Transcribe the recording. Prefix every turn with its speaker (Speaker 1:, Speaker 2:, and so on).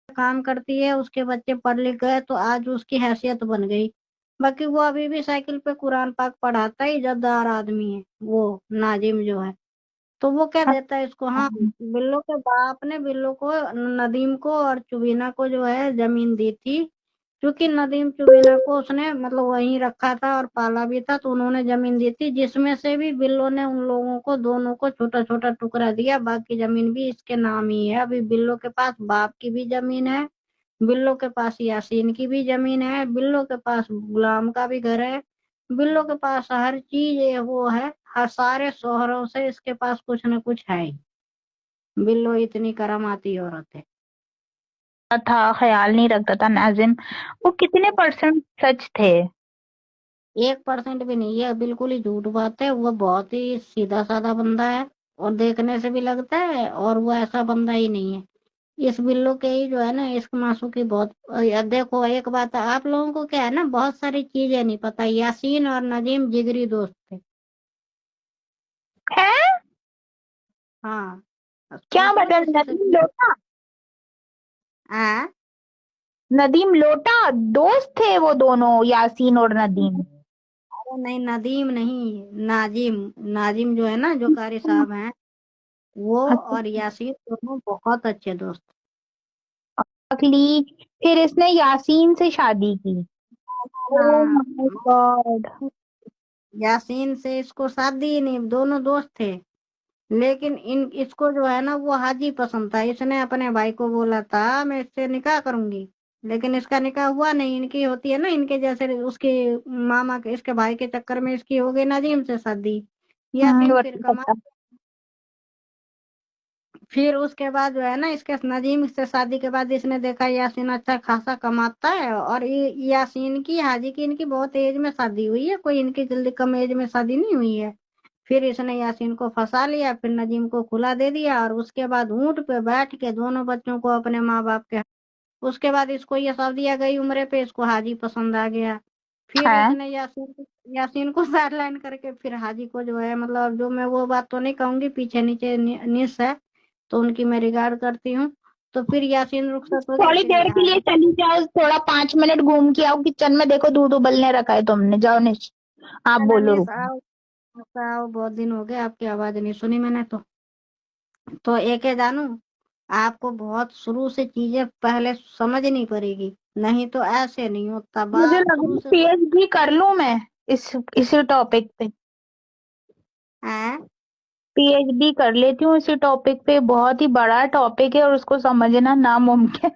Speaker 1: काम करती है, उसके बच्चे पढ़ लिख गए तो आज उसकी हैसियत बन गई। बाकी वो अभी भी साइकिल पे कुरान पाक पढ़ाता है, इज्जतदार आदमी है वो, नाजिम जो है। तो वो क्या देता है इसको, हाँ, बिल्लो के बाप ने बिल्लो को, नदीम को और चुबीना को जो है जमीन दी थी। क्योंकि नदीम चुबीना को उसने मतलब वहीं रखा था और पाला भी था, तो उन्होंने जमीन दी थी, जिसमें से भी बिल्लो ने उन लोगों को दोनों को छोटा छोटा टुकड़ा दिया। बाकी जमीन भी इसके नाम ही है। अभी बिल्लो के पास बाप की भी जमीन है, बिल्लो के पास यासीन की भी जमीन है, बिल्लो के पास गुलाम का भी घर है, बिल्लो के पास हर चीज वो है। हर सारे शोहरों से इसके पास कुछ न कुछ है ही। बिल्लो इतनी करमाती औरत है।
Speaker 2: था, ख्याल नहीं रखता था नाजिम। वो कितने परसेंट सच थे?
Speaker 1: 1% भी नहीं है, बिल्कुल ही झूठ बात है। वो बहुत ही सीधा साधा बंदा है, और देखने से भी लगता है, और वो ऐसा बंदा ही नहीं है। इस बिल्लो के ही जो है ना, इश्क मासू की बहुत, देखो एक बात है, आप लोगों को क्या है ना, बहुत सारी चीजें नहीं पता। यासीन और नदीम जिगरी दोस्त थे।
Speaker 2: है?
Speaker 1: हाँ,
Speaker 2: क्या
Speaker 1: सोचो
Speaker 2: मतलब?
Speaker 1: किसी से।
Speaker 2: नदीम लोटा?
Speaker 1: हाँ,
Speaker 2: नदीम लोटा दोस्त थे वो दोनों, यासीन और नदीम?
Speaker 1: अरे नहीं, नदीम नहीं, नाजिम। नाजिम जो है ना, जो कारी साहब हैं, वो
Speaker 2: अच्छा।
Speaker 1: और यासीन दोनों बहुत अच्छे दोस्त।
Speaker 2: अगली, फिर इसने यासीन से शादी की? ओह
Speaker 1: हाँ,
Speaker 2: माय गॉड।
Speaker 1: यासीन से इसको शादी ही नहीं, दोनों दोस्त थे। लेकिन इन इसको जो है ना, वो हाजी पसंद था। इसने अपने भाई को बोला था मैं इससे निकाह करूंगी, लेकिन इसका निकाह हुआ नहीं। इनकी होती है ना, इनके जैसे उसके मामा के, इसके भाई के चक्कर में इसकी हो गई नजीम से शादी। यासीन फिर
Speaker 2: वही
Speaker 1: कमा,
Speaker 2: पता।
Speaker 1: फिर उसके बाद जो है ना, इसके नजीम से शादी के बाद इसने देखा यासीन अच्छा खासा कमाता है, और यासीन की, हाजी की, इनकी बहुत एज में शादी हुई है, कोई इनकी जल्दी कम एज में शादी नहीं हुई है। फिर इसने यासीन को फंसा लिया, फिर नजीम को खुला दे दिया, और उसके बाद ऊंट पे बैठ के दोनों बच्चों को अपने माँ बाप के, उसके बाद इसको ये सब दिया गई उम्र पे, इसको हाजी पसंद आ गया। फिर
Speaker 2: है।
Speaker 1: इसने यासीन को साइडलाइन करके फिर हाजी को जो है, मतलब जो मैं वो बात तो नहीं कहूंगी, पीछे नीचे निस है, तो उनकी मैं रिगार्ड करती हूँ। तो फिर यासीन रुखसत हो गया,
Speaker 2: थोड़ी
Speaker 1: फिर
Speaker 2: देर
Speaker 1: ये
Speaker 2: के लिए
Speaker 1: हाजी।
Speaker 2: चली जाओ, थोड़ा 5 मिनट घूम के आओ, किचन में देखो दूध उबलने रखा है तुमने, जाओ निश। आप बोलो,
Speaker 1: निस
Speaker 2: रुको।
Speaker 1: आओ, आओ, बहुत दिन हो गए, आपकी आवाज नहीं सुनी मैंने तो एक है जानू, आपको बहुत शुरू से चीजें पहले समझनी पड़ेगी, नहीं तो ऐसे नहीं होता,
Speaker 2: मुझे
Speaker 1: बात
Speaker 2: लग रहा
Speaker 1: शुरू
Speaker 2: है
Speaker 1: से।
Speaker 2: पीएचडी कर लूं मैं इस इसी टॉपिक पे।
Speaker 1: है,
Speaker 2: पीएचडी कर लेती हूँ इसी टॉपिक पे, बहुत ही बड़ा टॉपिक है और उसको समझना नामुमकिन।